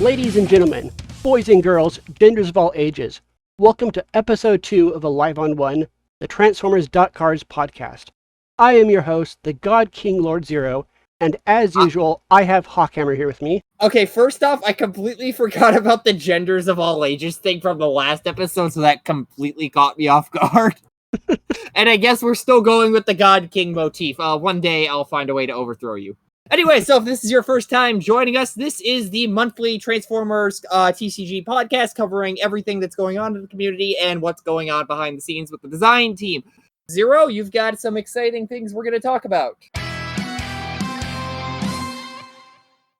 Ladies and gentlemen, boys and girls, genders of all ages, welcome to episode 2 of Alive on 1, the Transformers.cards podcast. I am your host, the God King Lord Zero, and as usual, I have Hawkhammer here with me. Okay, first off, I completely forgot about the genders of all ages thing from the last episode, so that completely caught me off guard. And I guess we're still going with the God King motif. One day I'll find a way to overthrow you. Anyway, so if this is your first time joining us, this is the monthly Transformers TCG podcast covering everything that's going on in the community and what's going on behind the scenes with the design team. Zero, you've got some exciting things we're going to talk about.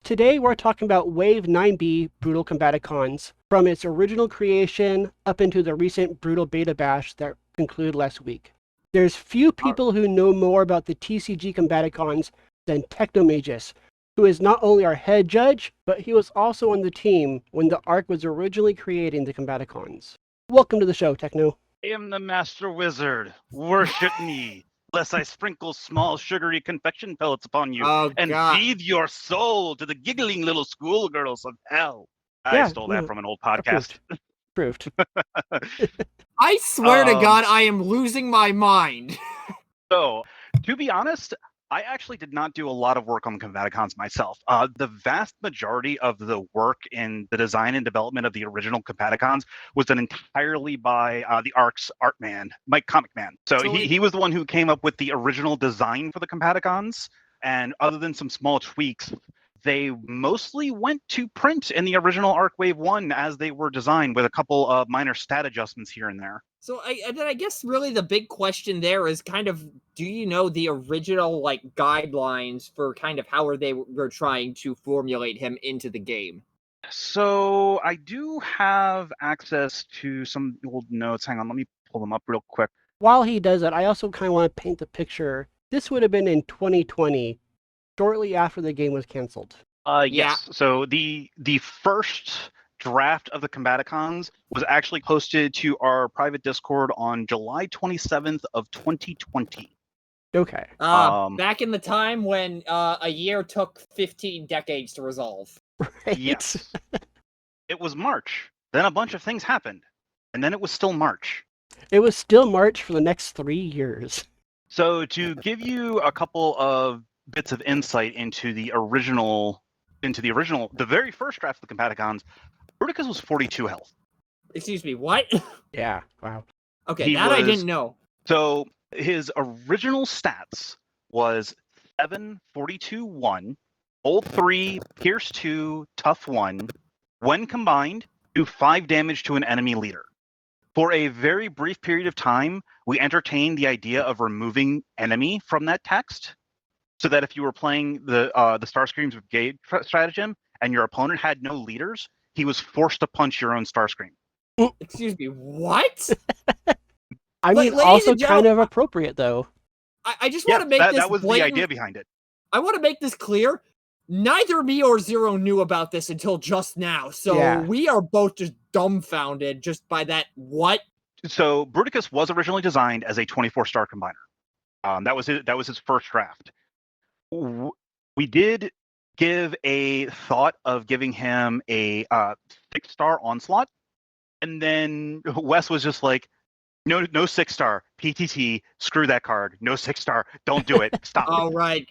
Today we're talking about Wave 9B Brutal Combaticons, from its original creation up into the recent Brutal Beta Bash that concluded last week. There's few people who know more about the TCG Combaticons than Technomagus, who is not only our head judge, but he was also on the team when the ARC was originally creating the Combaticons. Welcome to the show, Techno. I am the master wizard. Worship me, lest I sprinkle small sugary confection pellets upon you and feed your soul to the giggling little schoolgirls of hell. I stole that from an old podcast. Approved. I swear to God, I am losing my mind. So, to be honest, I actually did not do a lot of work on Combaticons myself. The vast majority of the work in the design and development of the original Combaticons was done entirely by the ARC's art man, Mike Comic Man. So he was the one who came up with the original design for the Combaticons. And other than some small tweaks, they mostly went to print in the original ARC Wave 1 as they were designed, with a couple of minor stat adjustments here and there. So I guess really the big question there is kind of, do you know the original guidelines for kind of how they were trying to formulate him into the game? So I do have access to some old notes. Hang on, let me pull them up real quick. While he does it, I also kind of want to paint the picture. This would have been in 2020, shortly after the game was canceled. Yes. Yeah. So the first draft of the Combaticons was actually posted to our private Discord on July 27th of 2020. Okay. Back in the time when a year took 15 decades to resolve. Right. Yes. It was March. Then a bunch of things happened. And then it was still March. It was still March for the next 3 years. So to give you a couple of bits of insight into the very first draft of the Combaticons, Bruticus was 42 health. Excuse me, what? Yeah, wow. Okay, I didn't know. So his original stats was 7, 42, 1, Hold 3, Pierce 2, Tough 1. When combined, do 5 damage to an enemy leader. For a very brief period of time, we entertained the idea of removing enemy from that text, so that if you were playing the Starscream's Brigade stratagem and your opponent had no leaders, he was forced to punch your own Starscream. Excuse me, what? I mean, also kind of appropriate, though. I just want to make this that was the idea behind it. I want to make this clear. Neither me or Zero knew about this until just now, so we are both just dumbfounded just by that. What? So Bruticus was originally designed as a 24-star combiner. That was his first draft. We did give a thought of giving him a 6-star onslaught, and then Wes was just like, no 6-star PTT, screw that card, no 6-star, don't do it, stop. All right.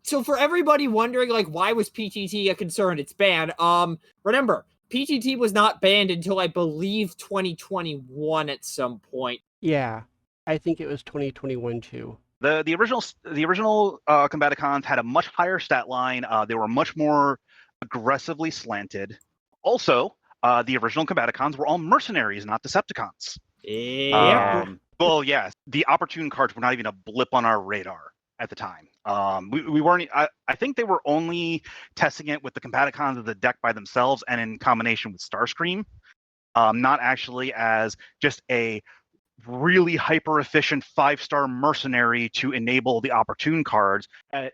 So for everybody wondering why was PTT a concern, it's banned. Remember, PTT was not banned until I believe 2021 at some point. Yeah, I think it was 2021 too. The original Combaticons had a much higher stat line. They were much more aggressively slanted. Also, the original Combaticons were all mercenaries, not Decepticons. Yeah. Well, yes, the opportune cards were not even a blip on our radar at the time. We weren't. I think they were only testing it with the Combaticons of the deck by themselves and in combination with Starscream, not actually as just a really hyper efficient 5-star mercenary to enable the opportune cards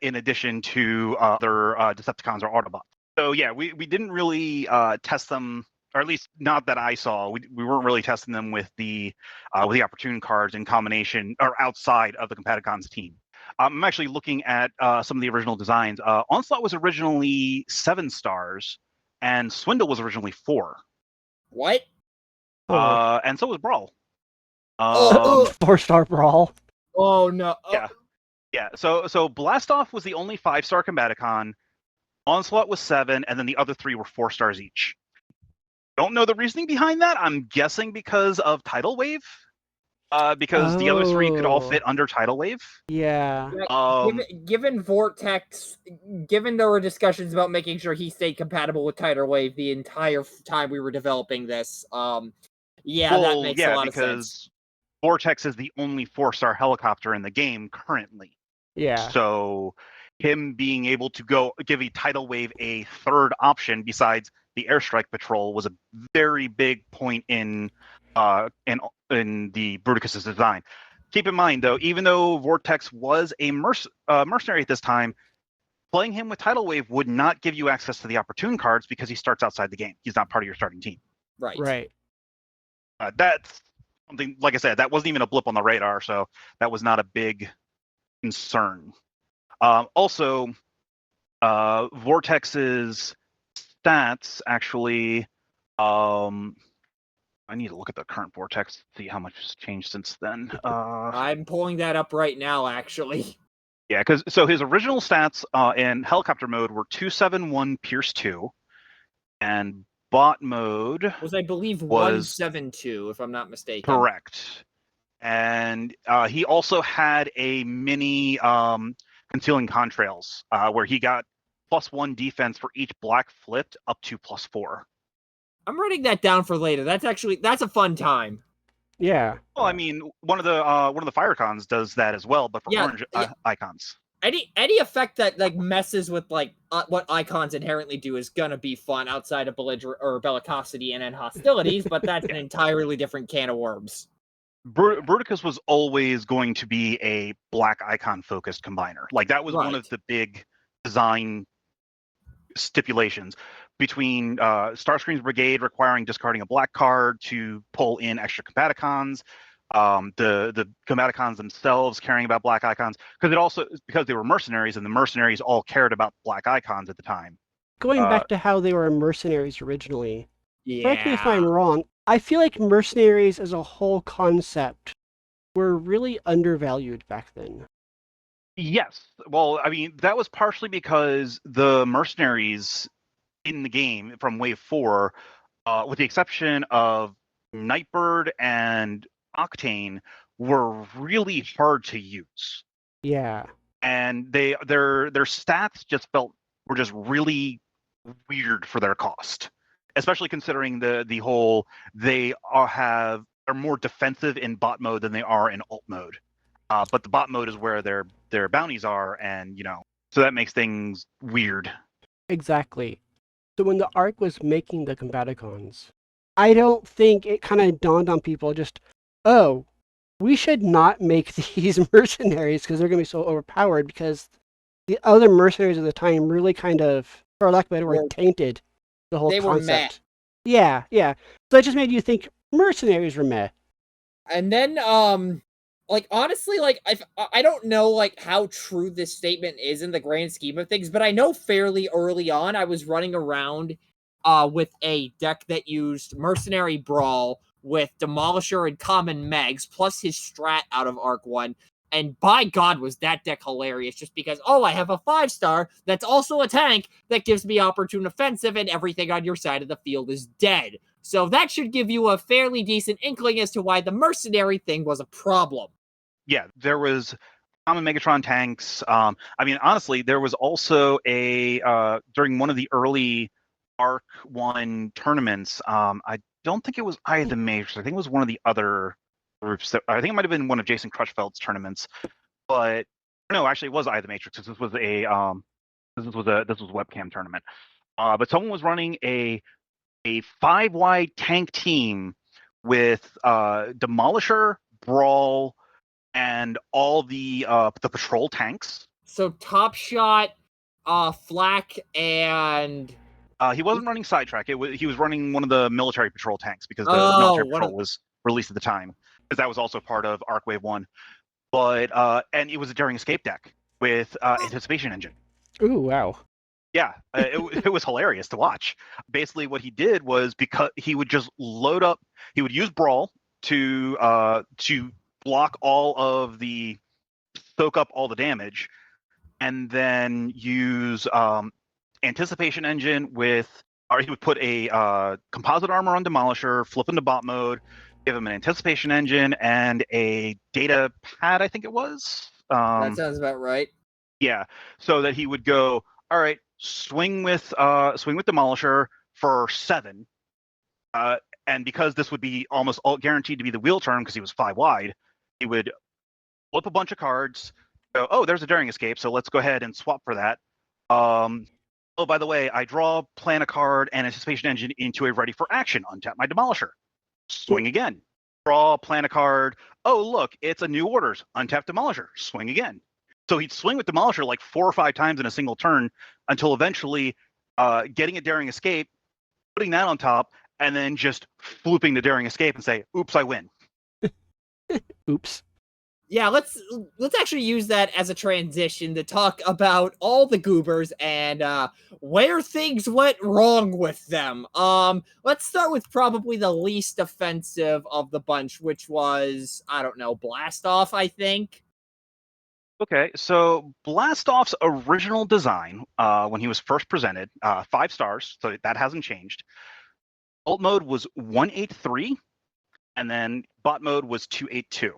in addition to other Decepticons or Autobots. So yeah, we didn't really test them, or at least not that I saw. We weren't really testing them with the opportune cards in combination or outside of the Combaticons team. I'm actually looking at some of the original designs. Onslaught was originally 7 stars, and Swindle was originally 4. What? And so was Brawl. Oh, 4-star Brawl. Oh no. Oh. Yeah. Yeah. So Blastoff was the only 5-star Combaticon. Onslaught was 7, and then the other 3 were 4 stars each. Don't know the reasoning behind that. I'm guessing because of Tidal Wave. Because the other 3 could all fit under Tidal Wave. Yeah. Given Vortex, given there were discussions about making sure he stayed compatible with Tidal Wave the entire time we were developing this, that makes a lot of sense. Vortex is the only 4-star helicopter in the game currently. Yeah. So him being able to give a Tidal Wave a 3rd option besides the Airstrike Patrol was a very big point in the Bruticus's design. Keep in mind, though, even though Vortex was a mercenary at this time, playing him with Tidal Wave would not give you access to the opportune cards because he starts outside the game. He's not part of your starting team. Right. That's something, like I said, that wasn't even a blip on the radar, so that was not a big concern. Also, Vortex's stats actually... I need to look at the current Vortex to see how much has changed since then. I'm pulling that up right now, actually. Yeah, because his original stats in helicopter mode were 271 Pierce 2, and bot mode was, I believe, 172, if I'm not mistaken. Correct. And he also had a mini concealing contrails where he got +1 defense for each black flipped up to +4. I'm writing that down for later. That's a fun time. Yeah. Well, I mean, one of the Firecons does that as well, but for orange icons. Any effect that messes with what icons inherently do is gonna be fun outside of bellicosity and then hostilities, but that's an entirely different can of worms. Bruticus was always going to be a black icon focused combiner. Like that was one of the big design stipulations between Starscream's Brigade requiring discarding a black card to pull in extra Combaticons, the Combaticons themselves caring about black icons, because they were mercenaries, and the mercenaries all cared about black icons at the time. Going back to how they were mercenaries originally, correct me if I'm wrong, I feel like mercenaries as a whole concept were really undervalued back then. Yes. Well, I mean, that was partially because the mercenaries in the game from Wave 4, with the exception of Nightbird and Octane, were really hard to use. Yeah. And their stats were just really weird for their cost. Especially considering the whole are more defensive in bot mode than they are in alt mode. But the bot mode is where their bounties are, and so that makes things weird. Exactly. So when the ARC was making the Combaticons, I don't think it kind of dawned on people we should not make these mercenaries because they're going to be so overpowered, because the other mercenaries at the time really kind of, for lack of a better word, tainted the whole concept. Were meh. Yeah. So it just made you think mercenaries were meh. And then, honestly, I don't know, how true this statement is in the grand scheme of things, but I know fairly early on I was running around with a deck that used Mercenary Brawl with Demolisher and Common Megs, plus his strat out of Arc 1, and by God was that deck hilarious, just because, I have a 5-star that's also a tank that gives me opportune offensive, and everything on your side of the field is dead. So that should give you a fairly decent inkling as to why the mercenary thing was a problem. Yeah, there was common Megatron tanks. I mean, honestly, there was also during one of the early Arc 1 tournaments, I don't think it was Eye of the Matrix. I think it was one of the other groups. I think it might have been one of Jason Crutchfeld's tournaments. But no, actually, it was Eye of the Matrix. This was a webcam tournament. But someone was running a 5-wide tank team with Demolisher, Brawl, and all the patrol tanks. So Top Shot, Flak, and he wasn't running Sidetrack. He was running one of the military patrol tanks, because the military patrol was released at the time, because that was also part of Arc Wave 1. But and it was a Daring Escape deck with Anticipation Engine. Ooh, wow. Yeah, it was hilarious to watch. Basically, what he did was because he would just load up. He would use Brawl to block all of the soak up all the damage, and then use Anticipation Engine or he would put a composite armor on Demolisher, flip into bot mode, give him an Anticipation Engine and a data pad, I think it was. That sounds about right. Yeah, so that he would go, all right, swing with Demolisher for 7, and because this would be almost all guaranteed to be the wheel turn because he was 5 wide, he would flip a bunch of cards, go, oh, there's a Daring Escape, so let's go ahead and swap for that. Oh, by the way, I plan a card and Anticipation Engine into a ready for action. Untap my Demolisher. Swing again. Plan a card. Oh, look, it's a New Orders. Untap Demolisher. Swing again. So he'd swing with Demolisher like 4 or 5 times in a single turn until eventually getting a Daring Escape, putting that on top, and then just flooping the Daring Escape and say, oops, I win. Oops. Yeah, let's actually use that as a transition to talk about all the goobers and where things went wrong with them. Let's start with probably the least offensive of the bunch, which was, I don't know, Blastoff, I think. Okay, so Blastoff's original design, when he was first presented, 5 stars, so that hasn't changed. Alt mode was 183, and then bot mode was 282.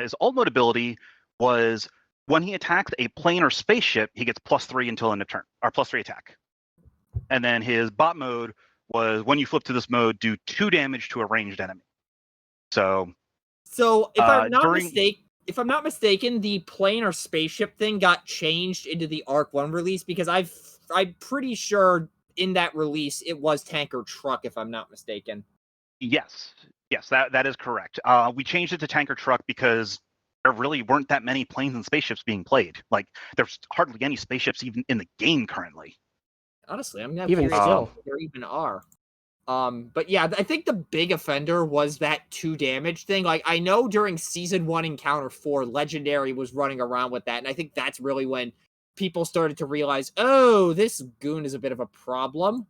His alt mode ability was when he attacks a plane or spaceship, he gets +3 until end of turn, or +3 attack. And then his bot mode was when you flip to this mode, do 2 damage to a ranged enemy. So if I'm not mistaken, the plane or spaceship thing got changed into the Arc 1 release because I'm pretty sure in that release it was tank or truck, if I'm not mistaken. Yes, that is correct. We changed it to tank or truck because there really weren't that many planes and spaceships being played. Like, there's hardly any spaceships even in the game currently. Honestly, I'm not Even curious still. if there even are. But yeah, I think the big offender was that 2 damage thing. Like, I know during Season 1 Encounter 4, Legendary was running around with that, and I think that's really when people started to realize, oh, this goon is a bit of a problem.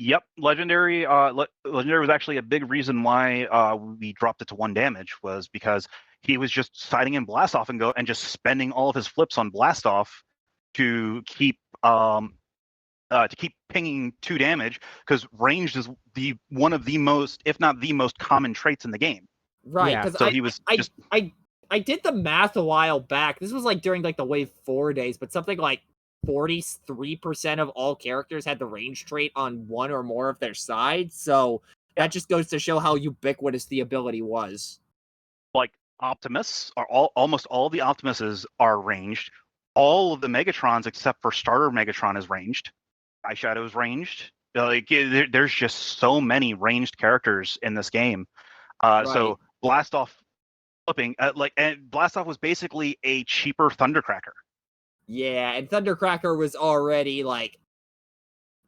Yep, Legendary was actually a big reason why we dropped it to 1 damage, was because he was just siding in Blastoff and just spending all of his flips on Blastoff to keep pinging 2 damage, because ranged is one of the most, if not the most common traits in the game. Right, Yeah. because So he was I did the math a while back. This was like during like the Wave 4 days, but something like 43% of all characters had the range trait on 1 or more of their sides. So that just goes to show how ubiquitous the ability was. like Optimus, almost all the Optimuses are ranged. All of the Megatrons except for Starter Megatron is ranged. Eyeshadow is ranged. There's just so many ranged characters in this game. So Blastoff flipping, and Blastoff was basically a cheaper Thundercracker. Yeah, and Thundercracker was already like,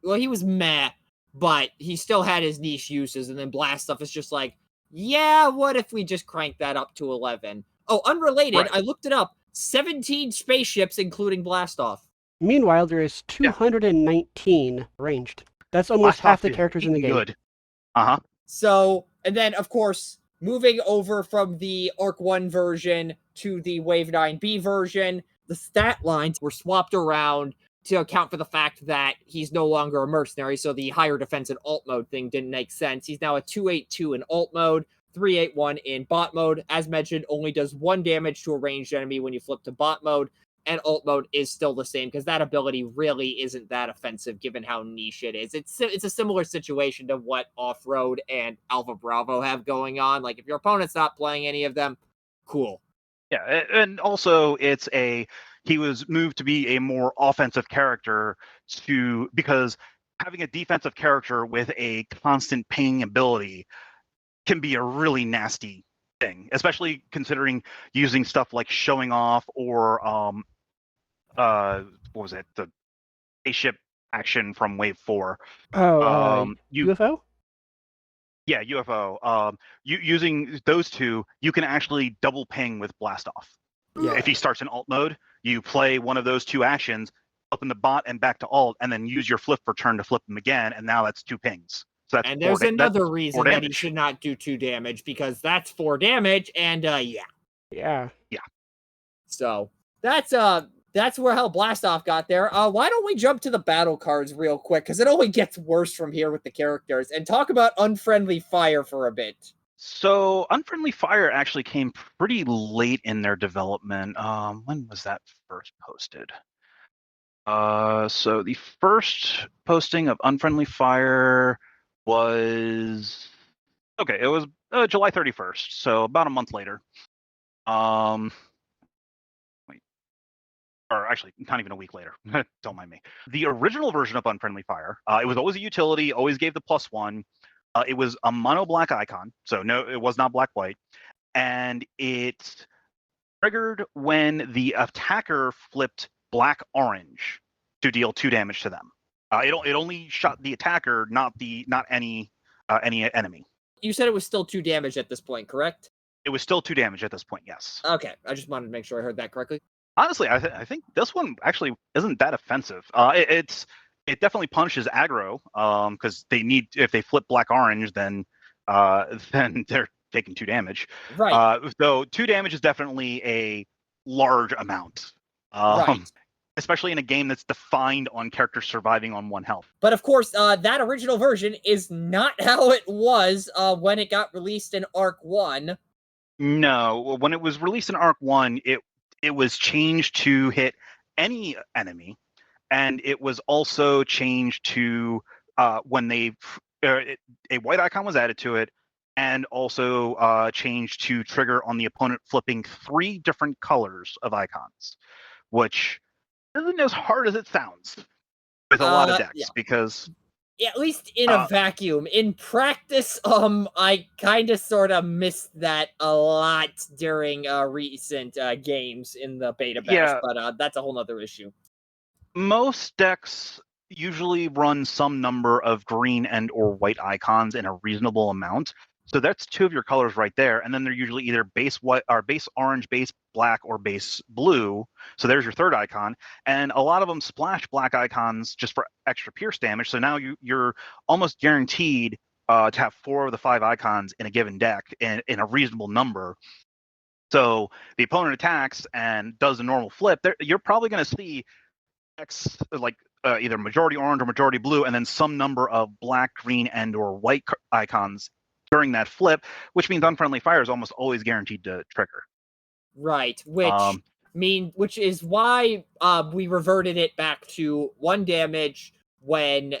well, he was meh, but he still had his niche uses, and then Blastoff is just like, yeah, what if we just crank that up to 11? Oh, unrelated, Right. I looked it up. 17 spaceships, including Blastoff. Meanwhile, there is 219 ranged. That's almost half the characters in the game. Good. So, and then, of course, moving over from the Arc 1 version to the Wave 9B version, the stat lines were swapped around to account for the fact that he's no longer a mercenary, so the higher defense in alt mode thing didn't make sense. He's now a 282 in alt mode, 381 in bot mode. As mentioned, only does 1 damage to a ranged enemy when you flip to bot mode, and alt mode is still the same because that ability really isn't that offensive given how niche it is. It's a similar situation to what Off-Road and Alpha Bravo have going on. Like, if your opponent's not playing any of them, cool. Yeah, and also he was moved to be a more offensive character because having a defensive character with a constant ping ability can be a really nasty thing, especially considering using stuff like showing off or what was it, the spaceship action from Wave 4. UFO? Yeah, UFO. Using those two, you can actually double ping with Blastoff. Yeah. If he starts in alt mode, you play one of those 2 actions, in the bot and back to alt, and then use your flip for turn to flip them again, and now that's 2 pings. So that's and there's another reason that he damage. should not do 2 damage, because that's 4 damage, and Yeah. So that's where how Blastoff got there. Why don't we jump to the battle cards real quick, because it only gets worse from here with the characters, and talk about Unfriendly Fire for a bit. So Unfriendly Fire actually came pretty late in their development. When was that first posted? So the first posting of Unfriendly Fire was it was July 31st, so about a month later. Or actually, not even a week later. Don't mind me. The original version of Unfriendly Fire, it was always a utility, always gave the +1. It was a mono black icon, so no, it was not black white, and it triggered when the attacker flipped black orange to deal 2 damage to them. It only shot the attacker, not any enemy. You said it was still 2 damage at this point, correct? It was still 2 damage at this point, yes. Okay, I just wanted to make sure I heard that correctly. Honestly, I think this one actually isn't that offensive. It definitely punishes aggro, because they need, if they flip black orange, then they're taking 2 damage. Right. Though 2 damage is definitely a large amount. Right. Especially in a game that's defined on characters surviving on 1 health. But of course, that original version is not how it was when it got released in Arc 1. No, when it was released in Arc 1, it was changed to hit any enemy, and it was also changed to when a white icon was added to it, and also changed to trigger on the opponent flipping 3 different colors of icons, which isn't as hard as it sounds with a lot of decks, because at least in a vacuum. In practice, I kind of sort of missed that a lot during recent games in the beta bash, but that's a whole nother issue. Most decks usually run some number of green and or white icons in a reasonable amount. So that's 2 of your colors right there, and then they're usually either base white or base orange, base black, or base blue. So there's your 3rd icon, and a lot of them splash black icons just for extra pierce damage. So now you're almost guaranteed to have 4 of the 5 icons in a given deck in a reasonable number. So the opponent attacks and does a normal flip. You're probably going to see decks like either majority orange or majority blue, and then some number of black, green, and or white icons during that flip, which means Unfriendly Fire is almost always guaranteed to trigger. Right, which is why we reverted it back to 1 damage when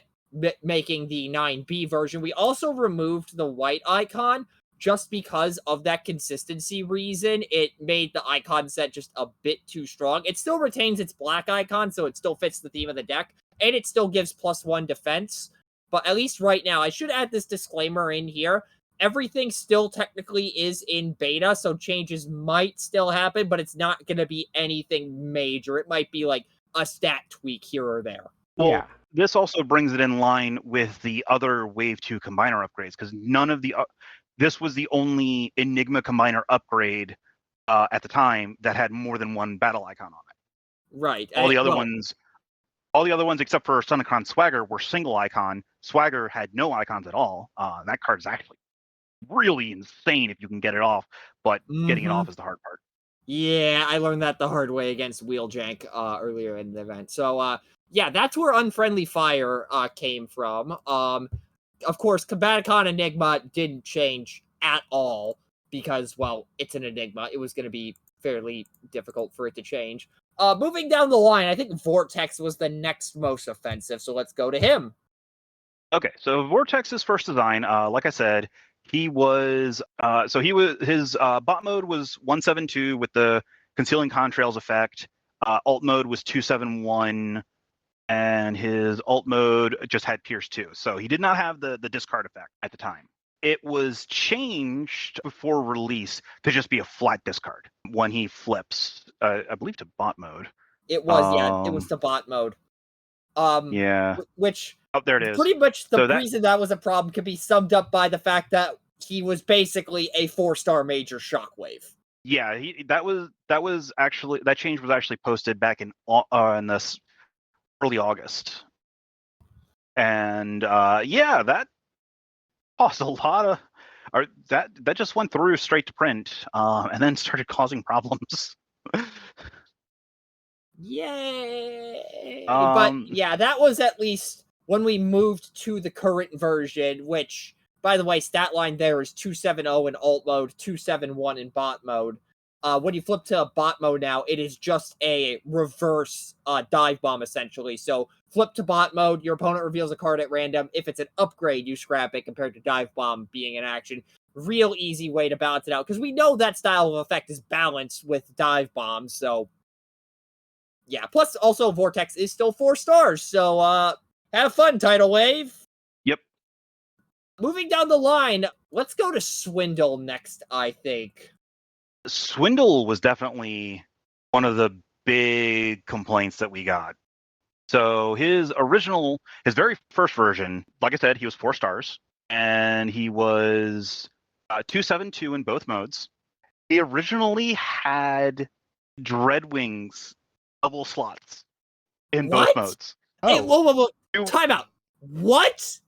making the 9B version. We also removed the white icon just because of that consistency reason. It made the icon set just a bit too strong. It still retains its black icon, so it still fits the theme of the deck, and it still gives +1 defense. But at least right now, I should add this disclaimer in here. Everything still technically is in beta, so changes might still happen, but it's not going to be anything major. It might be like a stat tweak here or there. Well, this also brings it in line with the other Wave 2 combiner upgrades, because none of the this was the only Enigma combiner upgrade at the time that had more than 1 battle icon on it. Right. All the other ones except for Sunicron Swagger were single icon. Swagger had no icons at all. That card is actually really insane if you can get it off, but getting it off is the hard part. Yeah, I learned that the hard way against Wheeljank earlier in the event. So yeah, that's where Unfriendly Fire came from. Of course, Combaticon Enigma didn't change at all because, well, it's an Enigma. It was going to be fairly difficult for it to change. Moving down the line, I think Vortex was the next most offensive, so let's go to him. Okay, so Vortex's first design, like I said, his bot mode was 172 with the Concealing Contrails effect. Alt mode was 271, and his alt mode just had Pierce 2. So he did not have the discard effect at the time. It was changed before release to just be a flat discard when he flips, I believe, to bot mode. It was, it was to bot mode. Yeah. Which... Oh, there it is. Pretty much the reason that was a problem could be summed up by the fact that he was basically a 4-star major Shockwave. Yeah, that change was actually posted back in this early August. And that caused a lot of, or that just went through straight to print, and then started causing problems. Yay! But yeah, that was at least when we moved to the current version, which, by the way, stat line there is 270 in alt mode, 271 in bot mode. When you flip to bot mode now, it is just a reverse dive bomb, essentially. So flip to bot mode, your opponent reveals a card at random. If it's an upgrade, you scrap it, compared to dive bomb being in action. Real easy way to balance it out, because we know that style of effect is balanced with dive bomb, so yeah. Plus, also, Vortex is still 4 stars, so have fun, Tidal Wave. Yep. Moving down the line, let's go to Swindle next, I think. Swindle was definitely one of the big complaints that we got. So his very first version, like I said, he was 4 stars, and he was 272 in both modes. He originally had Dreadwings double slots in both modes. Hey, whoa. Time out. What?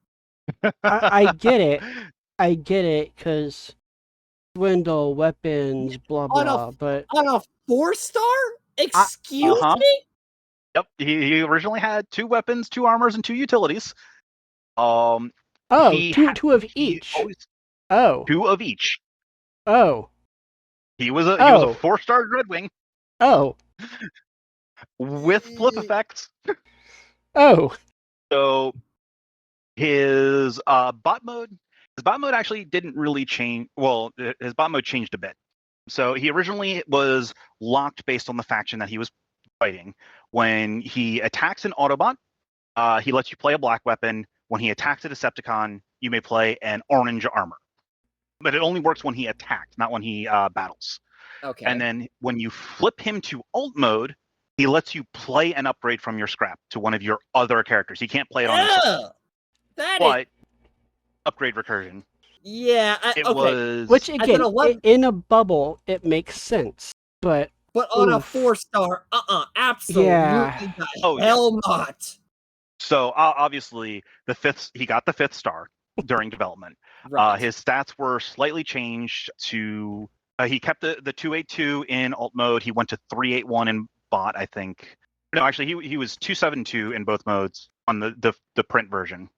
I get it. I get it, because Swindle, weapons, blah, blah, but... On a 4-star? Excuse me? Yep, he originally had 2 weapons, 2 armors, and 2 utilities. Two of each. 2 of each. Oh. He was a 4-star Dreadwing. Oh. With flip effects. Oh. So his bot mode actually didn't really change. Well, his bot mode changed a bit. So he originally was locked based on the faction that he was fighting. When he attacks an Autobot, he lets you play a black weapon. When he attacks a Decepticon, you may play an orange armor. But it only works when he attacks, not when he battles. Okay. And then when you flip him to alt mode, he lets you play an upgrade from your scrap to one of your other characters. He can't play it on himself. But upgrade recursion. Yeah, was... Which, again, in a bubble, it makes sense. But on a 4-star, absolutely hell not. So obviously, he got the 5th star during development. Right. His stats were slightly changed to... he kept the 282 in alt mode. He went to 381 in bot, I think. No, actually, he was 272 in both modes on the print version.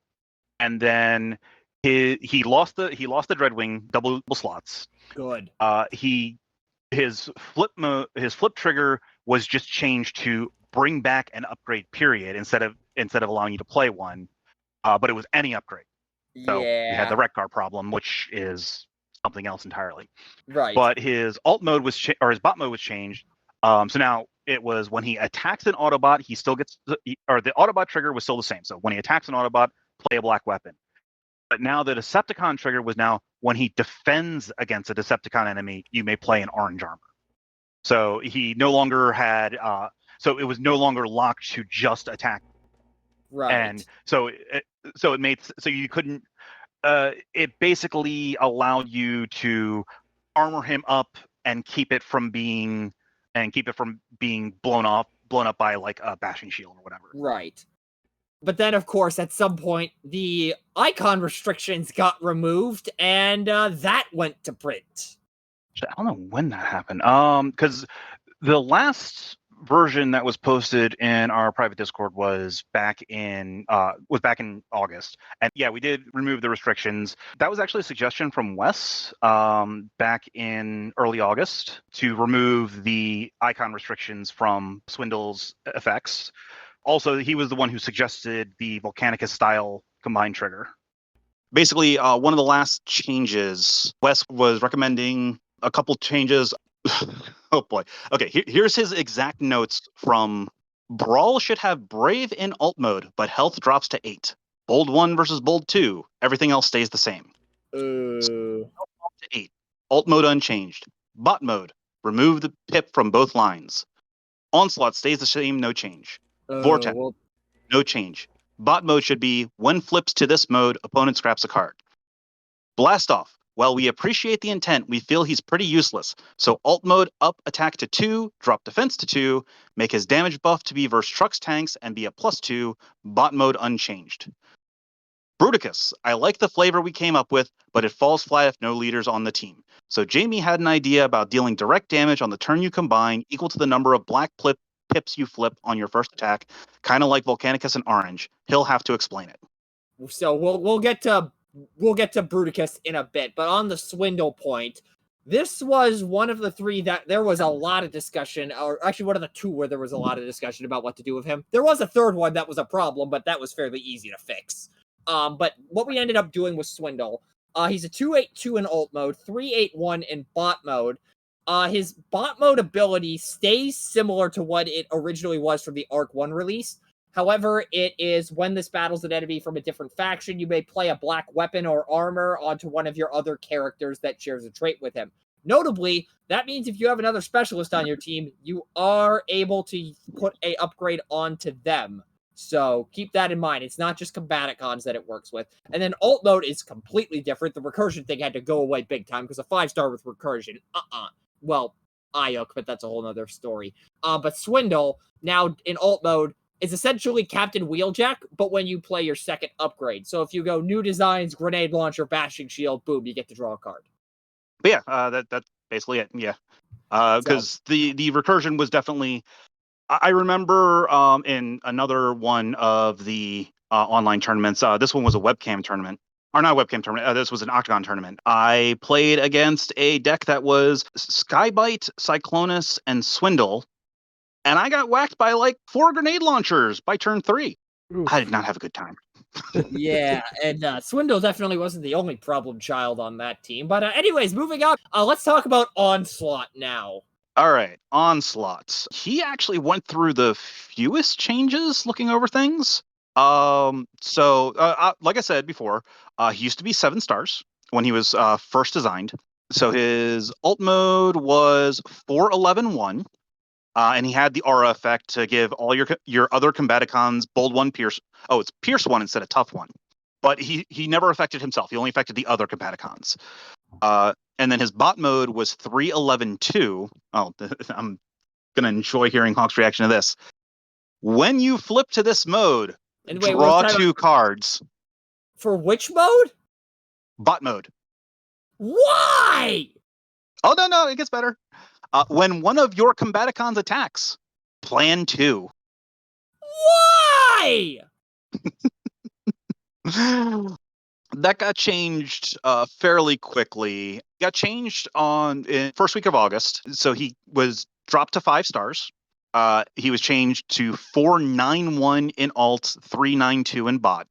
And then he lost the Dreadwing double slots. Good. His flip trigger was just changed to bring back an upgrade period instead of allowing you to play one. But it was any upgrade. So he had the Wreck-Gar problem, which is something else entirely. Right. But his alt mode was his bot mode was changed. So now it was when he attacks an Autobot, he still gets the Autobot trigger was still the same. So when he attacks an Autobot, play a black weapon. But now the Decepticon trigger was now when he defends against a Decepticon enemy, you may play an orange armor. So he no longer had so it was no longer locked to just attack. Right. And so it made so you couldn't it basically allowed you to armor him up and keep it from being blown up by like a bashing shield or whatever. Right. But then, of course, at some point, the icon restrictions got removed, and that went to print. I don't know when that happened. Because the last version that was posted in our private Discord was back in August, and yeah, we did remove the restrictions. That was actually a suggestion from Wes back in early August to remove the icon restrictions from Swindle's effects. Also, he was the one who suggested the Volcanicus style combined trigger. Basically, one of the last changes, Wes was recommending a couple changes. Oh boy. Okay, here's his exact notes from Brawl should have Brave in alt mode, but health drops to 8. Bold 1 versus Bold 2. Everything else stays the same. To 8. Alt mode unchanged. Bot mode. Remove the pip from both lines. Onslaught stays the same, no change. Vortex, no change. Bot mode should be when flips to this mode, opponent scraps a card. Blast off. While we appreciate the intent, we feel he's pretty useless. So alt mode up attack to 2, drop defense to 2, make his damage buff to be versus trucks tanks and be a +2, bot mode unchanged. Bruticus, I like the flavor we came up with, but it falls flat if no leaders on the team. So Jamie had an idea about dealing direct damage on the turn you combine equal to the number of black pips you flip on your first attack, kind of like Volcanicus and Orange. He'll have to explain it. So we'll get to Bruticus in a bit, but on the Swindle point, this was one of the 3 that there was a lot of discussion, or actually one of the 2 where there was a lot of discussion about what to do with him. There was a 3rd one that was a problem, but that was fairly easy to fix. But what we ended up doing with Swindle, he's a 2/8/2 in alt mode, 3/8/1 in bot mode. His bot mode ability stays similar to what it originally was from the Arc 1 release. However, it is when this battles an enemy from a different faction, you may play a black weapon or armor onto one of your other characters that shares a trait with him. Notably, that means if you have another specialist on your team, you are able to put a upgrade onto them. So keep that in mind. It's not just Combaticons that it works with. And then alt mode is completely different. The recursion thing had to go away big time because a 5-star with recursion. Well, Ayuk, but that's a whole nother story. But Swindle, now in alt mode, is essentially Captain Wheeljack, but when you play your second upgrade. So if you go new designs, grenade launcher, bashing shield, boom, you get to draw a card. But yeah, that's basically it. Yeah. Because the recursion was definitely... I remember in another one of the online tournaments, this one was a webcam tournament. Or not a webcam tournament, this was an Octagon tournament. I played against a deck that was Skybite, Cyclonus, and Swindle. And I got whacked by like 4 grenade launchers by turn 3. Oof. I did not have a good time. Yeah, and Swindle definitely wasn't the only problem child on that team. But anyways, moving on, let's talk about Onslaught now. All right, Onslaught. He actually went through the fewest changes looking over things. So like I said before, he used to be 7 stars when he was first designed. So his alt mode was 4/11/1. And he had the aura effect to give all your other Combaticons bold 1 pierce. Oh, it's pierce 1 instead of tough 1. But he never affected himself. He only affected the other Combaticons. And then his bot mode was 3/11/2. Oh, I'm gonna enjoy hearing Hawk's reaction to this. When you flip to this mode, And wait, draw 2 cards. For which mode? Bot mode. Why? Oh no, it gets better. When one of your Combaticons attacks, plan 2. Why? That got changed fairly quickly. Got changed in first week of August. So he was dropped to 5 stars. He was changed to 4/9/1 in alt, 3/9/2 in bot.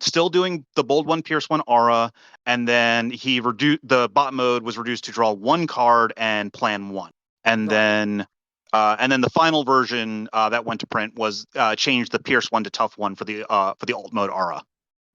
Still doing the bold 1 pierce 1 aura, and then the bot mode was reduced to draw 1 card and plan 1. And then the final version that went to print was changed the pierce 1 to tough 1 for the alt mode aura.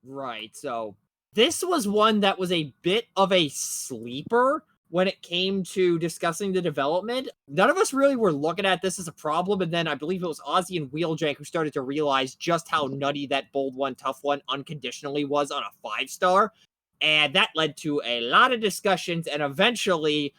Right, so this was one that was a bit of a sleeper when it came to discussing the development. None of us really were looking at this as a problem, and then I believe it was Ozzy and Wheeljack who started to realize just how nutty that bold 1, tough 1 unconditionally was on a 5-star, and that led to a lot of discussions, and eventually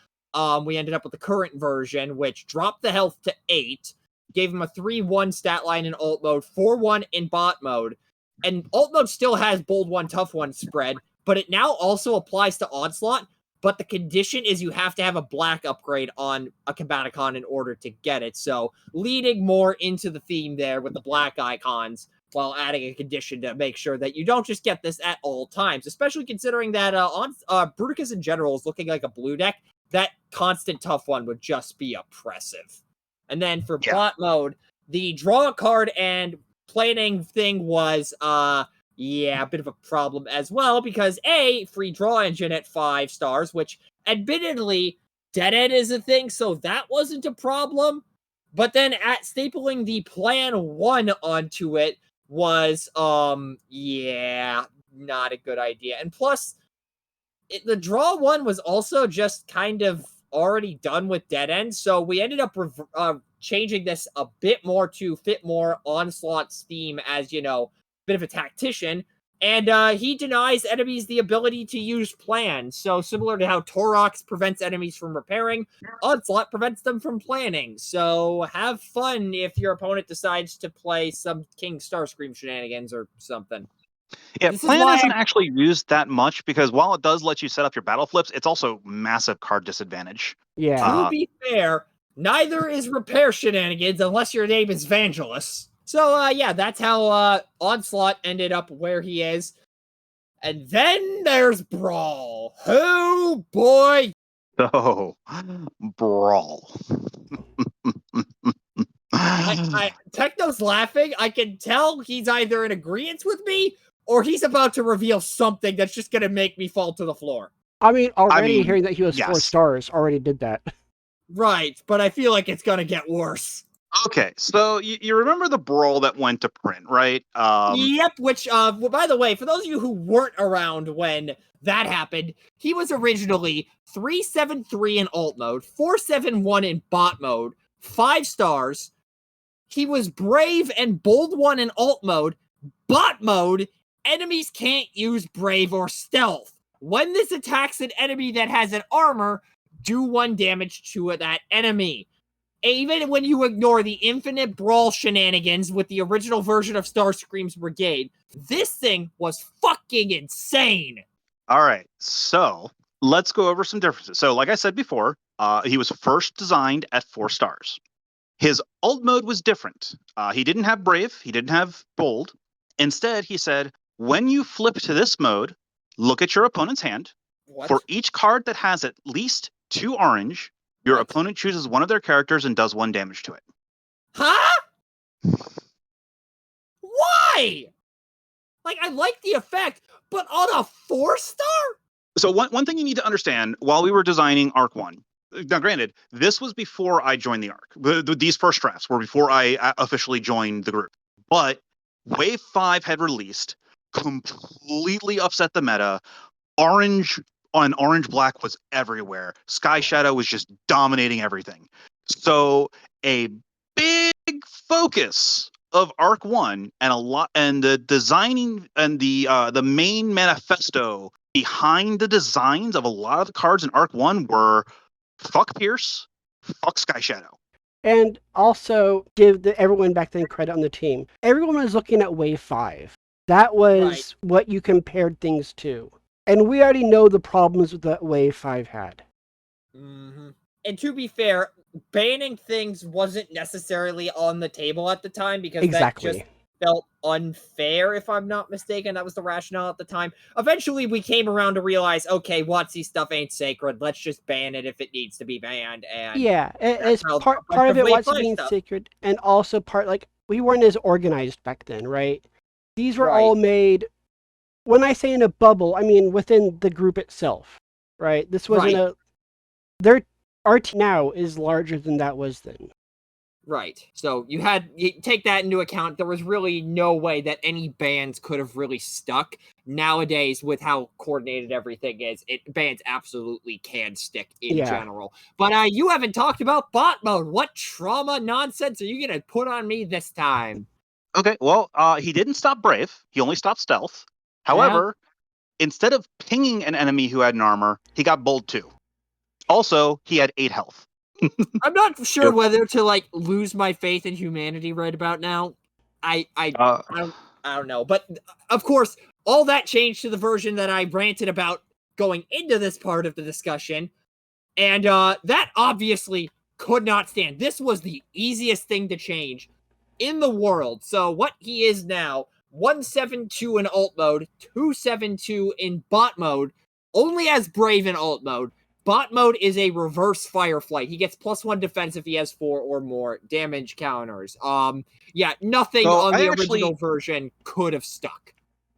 we ended up with the current version, which dropped the health to 8, gave him a 3/1 stat line in alt mode, 4/1 in bot mode, and alt mode still has bold 1, tough 1 spread, but it now also applies to Onslaught. But the condition is you have to have a black upgrade on a Combaticon in order to get it. So leading more into the theme there with the black icons while adding a condition to make sure that you don't just get this at all times, especially considering that Bruticus in general is looking like a blue deck. That constant tough 1 would just be oppressive. And then for bot mode, the draw a card and planning thing was a bit of a problem as well, because free draw engine at 5 stars, which admittedly dead end is a thing, so that wasn't a problem. But then at stapling the plan 1 onto it was not a good idea. And plus, the draw 1 was also just kind of already done with dead end, so we ended up changing this a bit more to fit more Onslaught's theme as, bit of a tactician, And he denies enemies the ability to use plans. So similar to how Torox prevents enemies from repairing, Onslaught prevents them from planning. So have fun if your opponent decides to play some King Starscream shenanigans or something. Yeah, This is plan why isn't actually used that much because while it does let you set up your battle flips, it's also massive card disadvantage. Yeah. To be fair, neither is repair shenanigans unless your name is Vangelis. So, yeah, that's how Onslaught ended up where he is. And then there's Brawl. Oh, boy. So, Brawl. Techno's laughing. I can tell he's either in agreement with me or he's about to reveal something that's just going to make me fall to the floor. I mean, already mean, hearing that he was 4 yes. stars already did that. Right, but I feel like it's going to get worse. Okay, so you remember the Brawl that went to print, right? Yep, which, by the way, for those of you who weren't around when that happened, he was originally 373 in alt mode, 471 in bot mode, 5 stars. He was brave and bold 1 in alt mode, bot mode. Enemies can't use brave or stealth. When this attacks an enemy that has an armor, do 1 damage to that enemy. Even when you ignore the infinite Brawl shenanigans with the original version of Starscream's Brigade, this thing was fucking insane. All right, so let's go over some differences. So, like I said before, he was first designed at 4 stars. His alt mode was different. He didn't have Brave, he didn't have Bold. Instead, he said, when you flip to this mode, look at your opponent's hand. What? For each card that has at least 2 orange, your opponent chooses one of their characters and does 1 damage to it. Huh? Why? Like, I like the effect, but on a 4-star? So one thing you need to understand while we were designing Arc 1, now granted, this was before I joined the Arc. These first drafts were before I officially joined the group. But Wave 5 had released, completely upset the meta. Orange on orange black was everywhere. Sky Shadow was just dominating everything. So a big focus of Arc 1 and the designing and the main manifesto behind the designs of a lot of the cards in Arc 1 were fuck Pierce, fuck Sky Shadow. And also give everyone back then credit on the team. Everyone was looking at Wave 5. That was what you compared things to. And we already know the problems that Wave 5 had. Mm-hmm. And to be fair, banning things wasn't necessarily on the table at the time because that just felt unfair, if I'm not mistaken. That was the rationale at the time. Eventually, we came around to realize, okay, WotC stuff ain't sacred. Let's just ban it if it needs to be banned. And yeah, it's part of it was being sacred, and also part, like, we weren't as organized back then, right? These were all made, when I say in a bubble, I mean within the group itself, right? This wasn't our team now is larger than that was then. Right. So you take that into account. There was really no way that any bans could have really stuck. Nowadays, with how coordinated everything is, bans absolutely can stick in general. But you haven't talked about bot mode. What trauma nonsense are you going to put on me this time? Okay, well, he didn't stop Brave. He only stopped Stealth. However, instead of pinging an enemy who had an armor, he got Bold 2. Also, he had 8 health. I'm not sure whether to, like, lose my faith in humanity right about now. I don't know. But, of course, all that changed to the version that I ranted about going into this part of the discussion. And that obviously could not stand. This was the easiest thing to change in the world. So what he is now, 172 in alt mode, 272 in bot mode, only has Brave in alt mode. Bot mode is a reverse Fireflight. He gets +1 defense if he has 4 or more damage counters. Nothing on the original version could have stuck.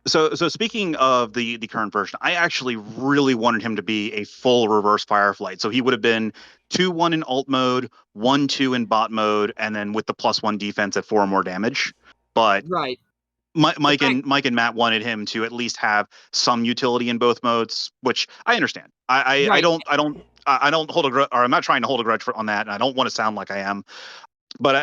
So speaking of the current version, I actually really wanted him to be a full reverse Fireflight. So he would have been 2-1 in alt mode, 1-2 in bot mode, and then with the +1 defense at 4 or more damage. But Mike and Matt wanted him to at least have some utility in both modes, which I understand. I don't hold a grudge, or I'm not trying to hold a grudge on that, and I don't want to sound like I am. But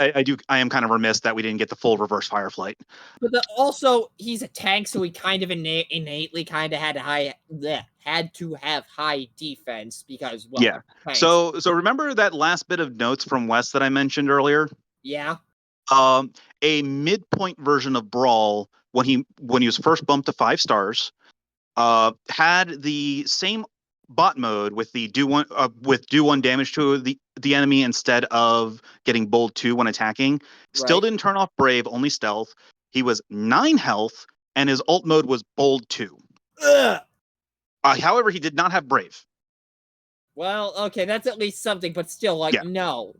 I am kind of remiss that we didn't get the full reverse Fireflight. But also, he's a tank, so he kind of innately kind of had to have high defense because, well, Yeah. tanks. So remember that last bit of notes from Wes that I mentioned earlier? Yeah. A midpoint version of Brawl when he was first bumped to 5 stars, had the same bot mode with the do one damage to the enemy instead of getting bold 2 when attacking. Still Right. didn't turn off Brave, only stealth. He was 9 health, and his ult mode was bold 2. Ugh. However, he did not have Brave. Well, okay, that's at least something, but still, like, Yeah. no.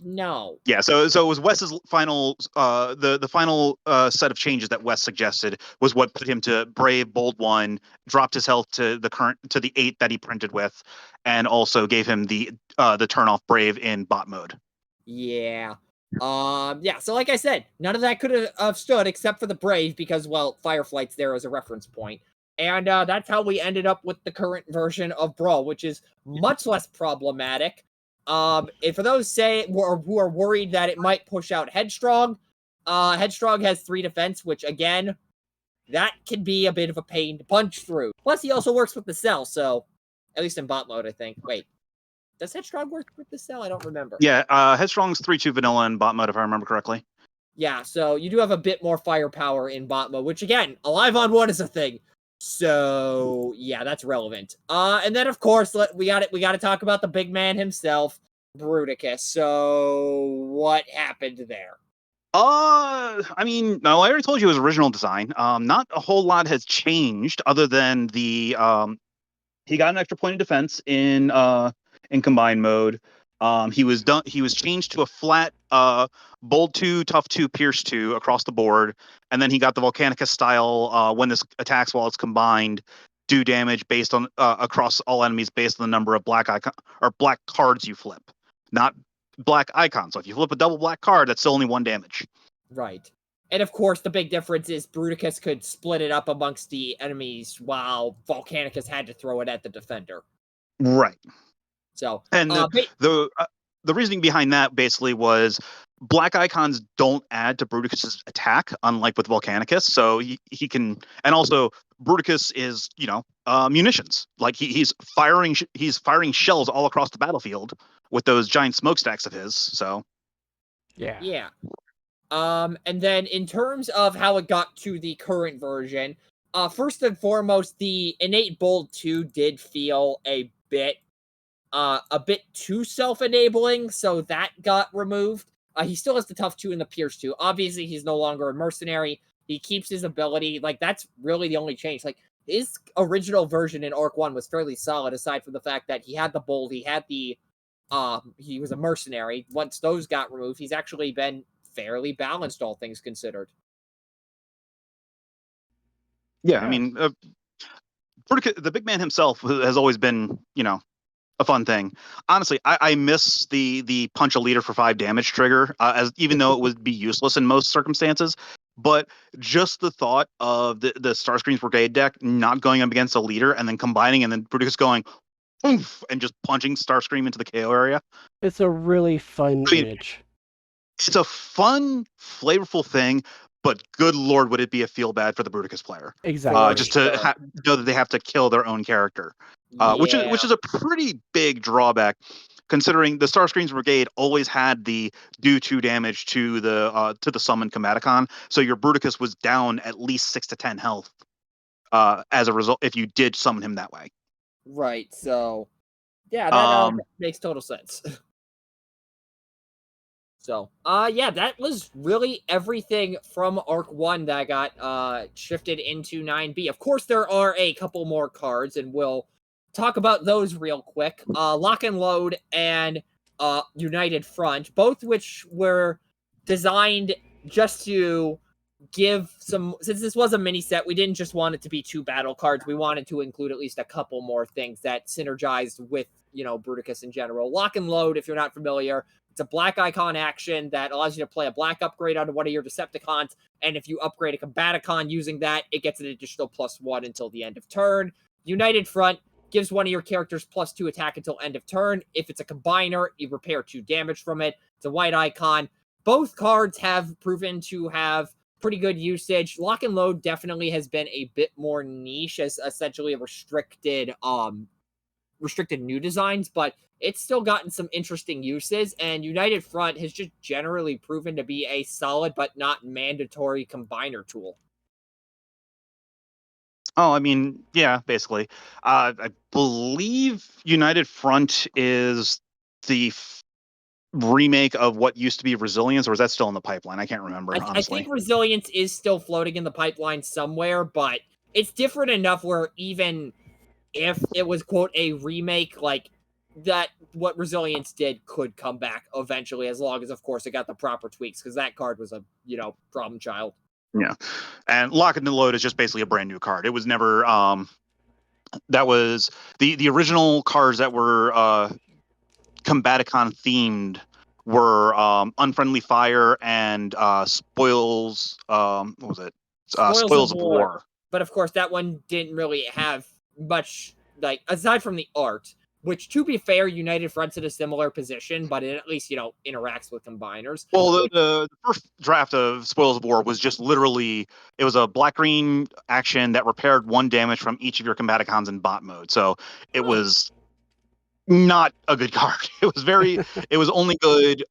Yeah, so it was Wes's final, the final set of changes that Wes suggested was what put him to Brave, Bold 1, dropped his health to the 8 that he printed with, and also gave him the turn off Brave in bot mode. Yeah. Yeah, so like I said, none of that could have stood except for the Brave because, well, Fireflight's there as a reference point. And that's how we ended up with the current version of Brawl, which is much less problematic. And for those who are worried that it might push out Headstrong, Headstrong has 3 defense, which again, that can be a bit of a pain to punch through. Plus, he also works with the cell, so at least in bot mode, I think. Wait, does Headstrong work with the cell? I don't remember. Yeah, Headstrong's 3-2 vanilla in bot mode, if I remember correctly. Yeah, so you do have a bit more firepower in bot mode, which again, Alive on 1 is a thing. So yeah, that's relevant. And then of course we got to talk about the big man himself, Bruticus. So what happened there? I mean, no, I already told you his original design. Not a whole lot has changed other than the he got an extra point of defense in combined mode. He was changed to a flat bold 2, tough 2, pierce 2 across the board, and then he got the Volcanicus style when this attacks while it's combined, do damage based on across all enemies based on the number of black cards you flip, not black icons. So if you flip a double black card, that's still only 1 damage. Right. And of course, the big difference is Bruticus could split it up amongst the enemies while Volcanicus had to throw it at the defender. Right. So, and the reasoning behind that basically was black icons don't add to Bruticus's attack, unlike with Volcanicus. So he can, and also Bruticus is munitions. Like he's firing shells all across the battlefield with those giant smokestacks of his. So yeah. And then in terms of how it got to the current version, first and foremost, the innate bold 2 did feel a bit too self-enabling, so that got removed. He still has the tough 2 and the pierce 2. Obviously, he's no longer a mercenary. He keeps his ability. Like, that's really the only change. Like, his original version in Arc 1 was fairly solid, aside from the fact that he had the bold, he had the he was a mercenary. Once those got removed, he's actually been fairly balanced, all things considered. Yeah. I mean, the big man himself has always been, a fun thing. Honestly, I miss the punch a leader for 5 damage trigger, as even though it would be useless in most circumstances. But just the thought of the Starscream's Brigade deck not going up against a leader and then combining and then Bruticus going oof and just punching Starscream into the KO area. It's a really fun image. It's a fun, flavorful thing, but good lord, would it be a feel bad for the Bruticus player? Exactly. Just to know that they have to kill their own character. Which is a pretty big drawback, considering the Starscream's Brigade always had the do 2 damage to the summoned Combaticon, so your Bruticus was down at least 6 to 10 health as a result if you did summon him that way. Right. So, yeah, that makes total sense. So, yeah, that was really everything from Arc 1 that got shifted into 9B. Of course, there are a couple more cards, and we'll talk about those real quick. Lock and Load and United Front, both which were designed just to give some, since this was a mini set, we didn't just want it to be 2 battle cards. We wanted to include at least a couple more things that synergized with, Bruticus in general. Lock and Load, if you're not familiar, it's a black icon action that allows you to play a black upgrade onto one of your Decepticons, and if you upgrade a Combaticon using that, it gets an additional +1 until the end of turn. United Front gives one of your characters +2 attack until end of turn. If it's a combiner, you repair 2 damage from it. It's a white icon. both cards have proven to have pretty good usage. Lock and Load definitely has been a bit more niche as essentially a restricted new designs, but it's still gotten some interesting uses, and United Front has just generally proven to be a solid but not mandatory combiner tool. Oh, I mean, yeah, basically. I believe United Front is the remake of what used to be Resilience, or is that still in the pipeline? I can't remember, I honestly. think Resilience is still floating in the pipeline somewhere, but it's different enough where even if it was, quote, a remake, like, that what Resilience did could come back eventually, as long as, of course, it got the proper tweaks, because that card was a, problem child. Yeah. And Lock and Load is just basically a brand new card. It was never that was the original cards that were Combaticon themed were Unfriendly Fire and Spoils what was it? Spoils of War. But of course that one didn't really have much, like, aside from the art, which, to be fair, United Front's in a similar position, but it at least, interacts with combiners. Well, the first draft of Spoils of War was just literally, it was a black-green action that repaired 1 damage from each of your Combaticons in bot mode. So it was not a good card. It was only good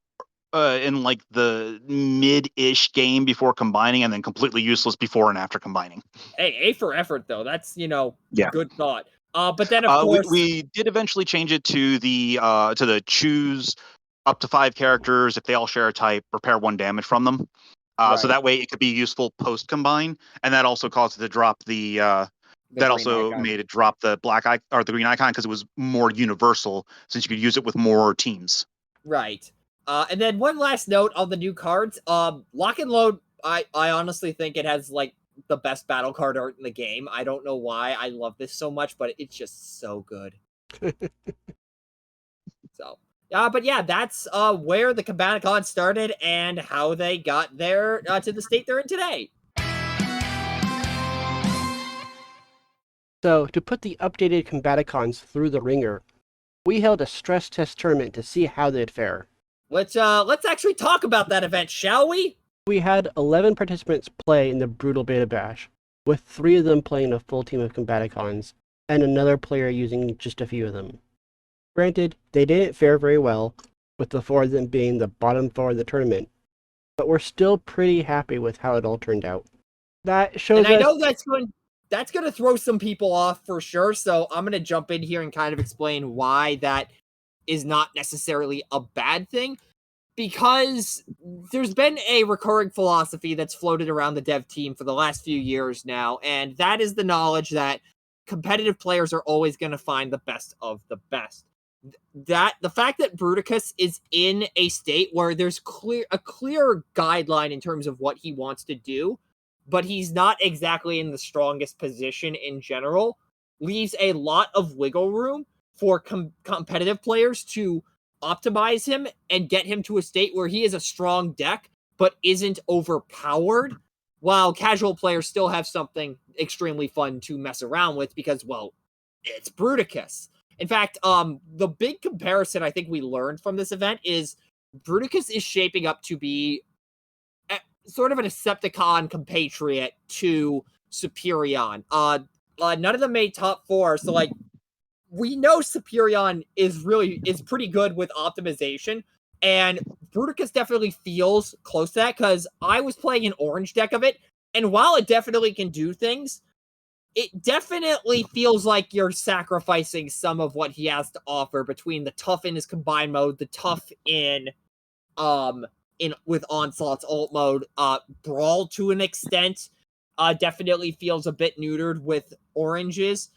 in like the mid-ish game before combining, and then completely useless before and after combining. Hey, A for effort, though. That's, Yeah. good thought. But then, of course, we did eventually change it to the choose up to 5 characters. If they all share a type, repair 1 damage from them. So that way it could be useful post combine, and that also caused it to drop that also made it drop the black icon or the green icon, because it was more universal since you could use it with more teams. Right. And then one last note on the new cards. Lock and Load, I honestly think it has, like, the best battle card art in the game. I don't know why I love this so much, but it's just so good. So, but yeah, that's where the Combaticons started and how they got there to the state they're in today. So, to put the updated Combaticons through the ringer, we held a stress test tournament to see how they'd fare. Let's actually talk about that event, shall we? We had 11 participants play in the Brutal Beta Bash, with 3 of them playing a full team of Combaticons, and another player using just a few of them. Granted, they didn't fare very well, with the 4 of them being the bottom 4 of the tournament, but we're still pretty happy with how it all turned out. That shows us... I know that's going to throw some people off for sure, so I'm going to jump in here and kind of explain why that is not necessarily a bad thing, because there's been a recurring philosophy that's floated around the dev team for the last few years now, and that is the knowledge that competitive players are always going to find the best of the best. That the fact that Bruticus is in a state where there's a clear guideline in terms of what he wants to do, but he's not exactly in the strongest position in general, leaves a lot of wiggle room for competitive players to optimize him and get him to a state where he is a strong deck, but isn't overpowered, while casual players still have something extremely fun to mess around with because, well, it's Bruticus. In fact, the big comparison I think we learned from this event is Bruticus is shaping up to be sort of a Decepticon compatriot to Superion. None of them made top 4, so, like, we know Superion is pretty good with optimization, and Bruticus definitely feels close to that, because I was playing an orange deck of it, and while it definitely can do things, it definitely feels like you're sacrificing some of what he has to offer between the tough in his combined mode, the tough in with Onslaught's alt mode, Brawl to an extent definitely feels a bit neutered with oranges.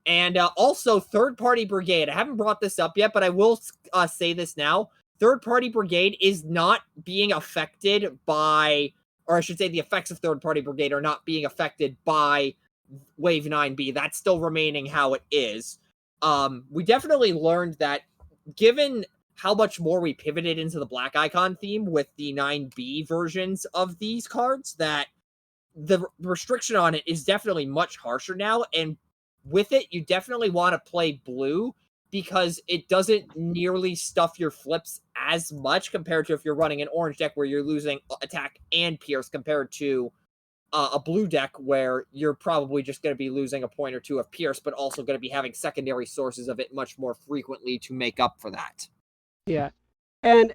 And also, Third Party Brigade. I haven't brought this up yet, but I will say this now. Third Party Brigade is not being affected by, or I should say the effects of Third Party Brigade are not being affected by Wave 9B. That's still remaining how it is. We definitely learned that, given how much more we pivoted into the Black Icon theme with the 9B versions of these cards, that the restriction on it is definitely much harsher now, and with it, you definitely want to play blue, because it doesn't nearly stuff your flips as much compared to if you're running an orange deck where you're losing attack and pierce compared to a blue deck where you're probably just going to be losing a point or two of pierce, but also going to be having secondary sources of it much more frequently to make up for that. Yeah. And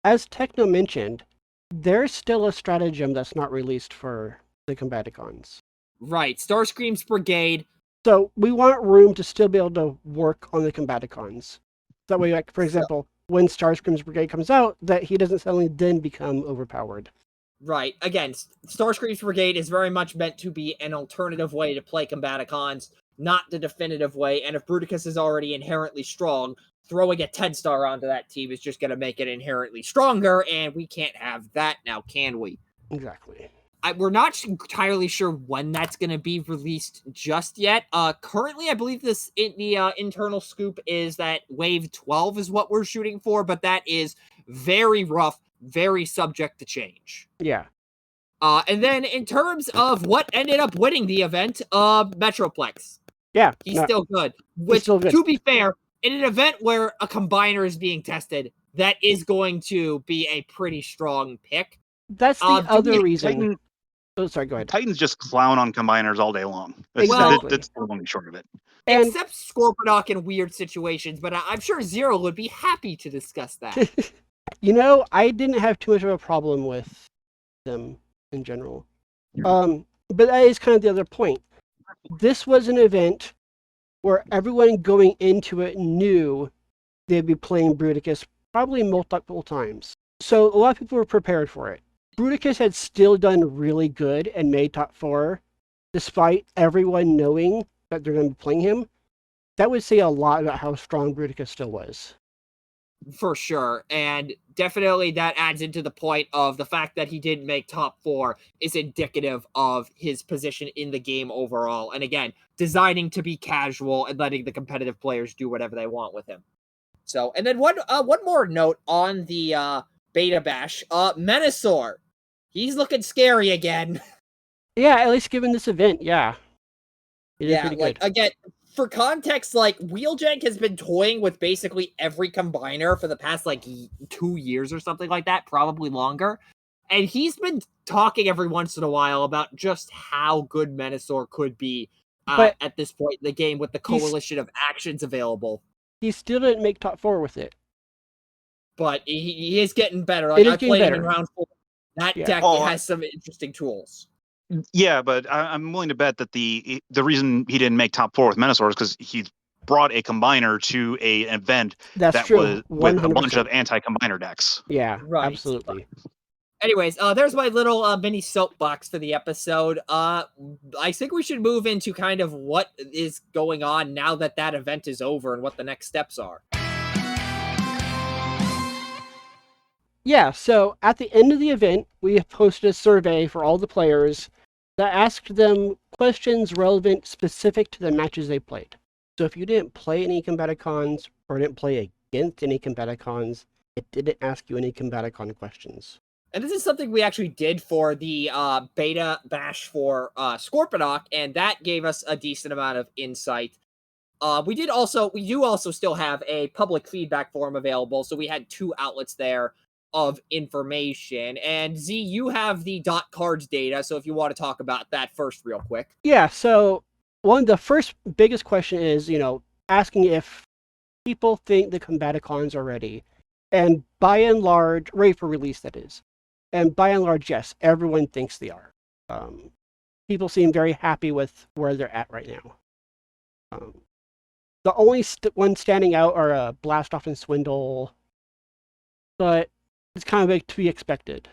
as Techno mentioned, there's still a stratagem that's not released for the Combaticons. Right. Starscream's Brigade. So we want room to still be able to work on the Combaticons. That way, like, for example, when Starscream's Brigade comes out, that he doesn't suddenly then become overpowered. Right. Again, Starscream's Brigade is very much meant to be an alternative way to play Combaticons, not the definitive way. And if Bruticus is already inherently strong, throwing a 10-star onto that team is just going to make it inherently stronger, and we can't have that now, can we? Exactly. We're not entirely sure when that's going to be released just yet. Currently, I believe the internal scoop is that Wave 12 is what we're shooting for, but that is very rough, very subject to change. Yeah. And then in terms of what ended up winning the event, Metroplex. Yeah. He's still good. Which, still good. to be fair, in an event where a combiner is being tested, that is going to be a pretty strong pick. That's the other reason. Titan, oh, sorry, go ahead. Titans just clown on combiners all day long. Exactly. That's the long and short of it. And except Scorponok in weird situations, but I'm sure Zero would be happy to discuss that. you know, I didn't have too much of a problem with them in general. But that is kind of the other point. This was an event where everyone going into it knew they'd be playing Bruticus probably multiple times. So a lot of people were prepared for it. Bruticus had still done really good and made top 4, despite everyone knowing that they're going to be playing him. That would say a lot about how strong Bruticus still was. For sure. And definitely that adds into the point of the fact that he didn't make top 4 is indicative of his position in the game overall. And again, designing to be casual and letting the competitive players do whatever they want with him. So, and then one more note on the Beta Bash. Menasor. He's looking scary again. Yeah, at least given this event, yeah. He did pretty like, good. again, for context, like, Wheeljank has been toying with basically every combiner for the past, 2 years or something like that, probably longer. And he's been talking every once in a while about just how good Menasor could be at this point in the game with the coalition of actions available. He still didn't make top 4 with it. But he is getting better. It is I getting played him better. in round 4. That deck has some interesting tools. Yeah, but I'm willing to bet that the reason he didn't make top 4 with Menasor is because he brought a combiner to an event That's true. was with 100%. a bunch of anti-combiner decks. Yeah, Right. absolutely. Anyways, there's my little mini soapbox for the episode. I think we should move into kind of what is going on now that that event is over and what the next steps are. Yeah, so at the end of the event, we posted a survey for all the players that asked them questions relevant specific to the matches they played. So if you didn't play any Combaticons or didn't play against any Combaticons, it didn't ask you any Combaticon questions. And this is something we actually did for the beta bash for Scorponok, and that gave us a decent amount of insight. We do also still have a public feedback forum available, so we had 2 outlets there of information. And Z, you have the .cards data, so if you want to talk about that first real quick. Yeah, so one of the first biggest question is, asking if people think the Combaticons are ready. And by and large, ready for release, that is. And by and large, yes, everyone thinks they are. People seem very happy with where they're at right now. The only ones standing out are Blast Off and Swindle, but it's kind of like to be expected.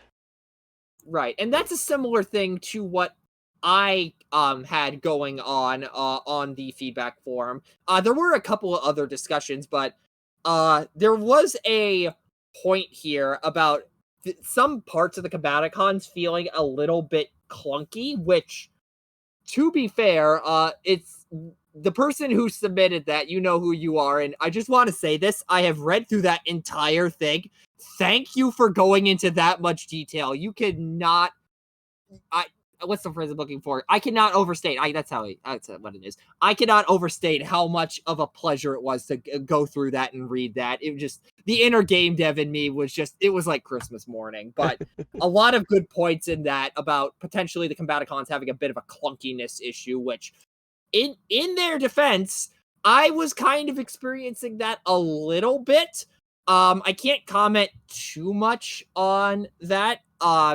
Right, and that's a similar thing to what I had going on the feedback forum. There were a couple of other discussions, but there was a point here about some parts of the Combaticons feeling a little bit clunky, which, to be fair, it's the person who submitted that, you know who you are, and I just want to say this, I have read through that entire thing. Thank you for going into that much detail. You could not... what's the phrase I'm looking for? I cannot overstate. That's what it is. I cannot overstate how much of a pleasure it was to go through that and read that. It was just, the inner game dev in me was just, it was like Christmas morning. But a lot of good points in that about potentially the Combaticons having a bit of a clunkiness issue, which in their defense, I was kind of experiencing that a little bit. I can't comment too much on that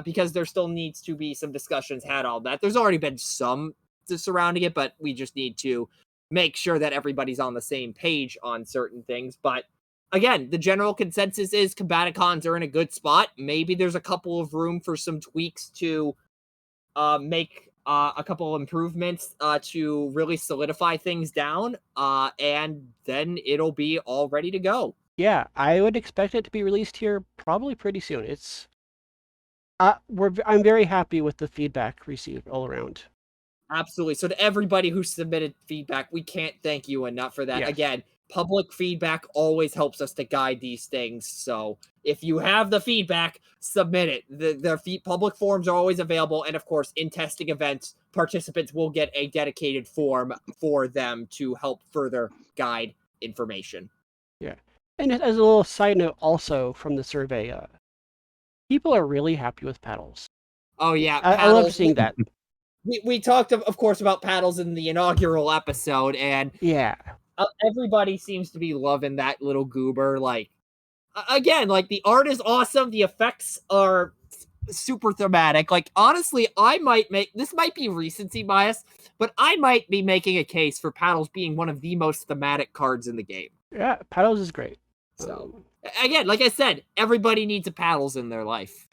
because there still needs to be some discussions had on that. There's already been some surrounding it, but we just need to make sure that everybody's on the same page on certain things. But again, the general consensus is Combaticons are in a good spot. Maybe there's a couple of room for some tweaks to make a couple of improvements to really solidify things down, and then it'll be all ready to go. Yeah, I would expect it to be released here probably pretty soon. I'm very happy with the feedback received all around. Absolutely. So to everybody who submitted feedback, we can't thank you enough for that. Yes. Again, public feedback always helps us to guide these things. So if you have the feedback, submit it. The public forums are always available. And of course, in testing events, participants will get a dedicated form for them to help further guide information. Yeah. And as a little side note also from the survey, people are really happy with paddles. Oh, yeah. I love seeing that. We talked, of course, about paddles in the inaugural episode, and yeah, everybody seems to be loving that little goober. Like, again, like, the art is awesome. The effects are super thematic. Like, honestly, this might be recency bias, but I might be making a case for paddles being one of the most thematic cards in the game. Yeah, paddles is great. So, again, like I said, everybody needs a paddles in their life.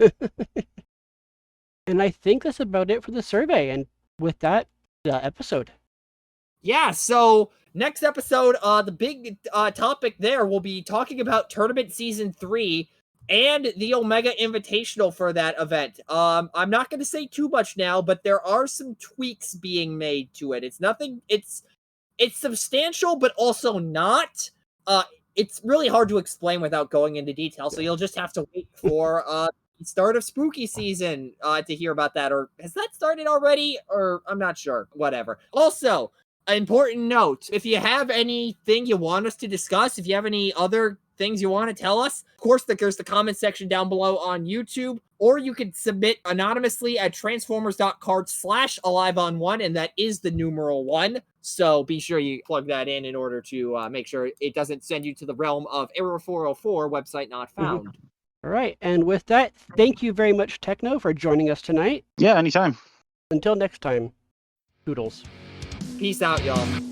And I think that's about it for the survey. And with that, the episode. Yeah, so next episode, the big topic there will be talking about Tournament Season 3 and the Omega Invitational for that event. I'm not going to say too much now, but there are some tweaks being made to it. It's nothing, it's substantial, but also not. It's really hard to explain without going into detail, so you'll just have to wait for the start of spooky season to hear about that. Or has that started already? Or I'm not sure. Whatever. Also, an important note, if you have anything you want us to discuss, if you have any other things you want to tell us, of course, there's the comment section down below on YouTube, or you can submit anonymously at Transformers.cards/AliveOn1, and that is the numeral 1. So be sure you plug that in order to make sure it doesn't send you to the realm of Error 404, website not found. All right. And with that, thank you very much, Techno, for joining us tonight. Yeah, anytime. Until next time, toodles. Peace out, y'all.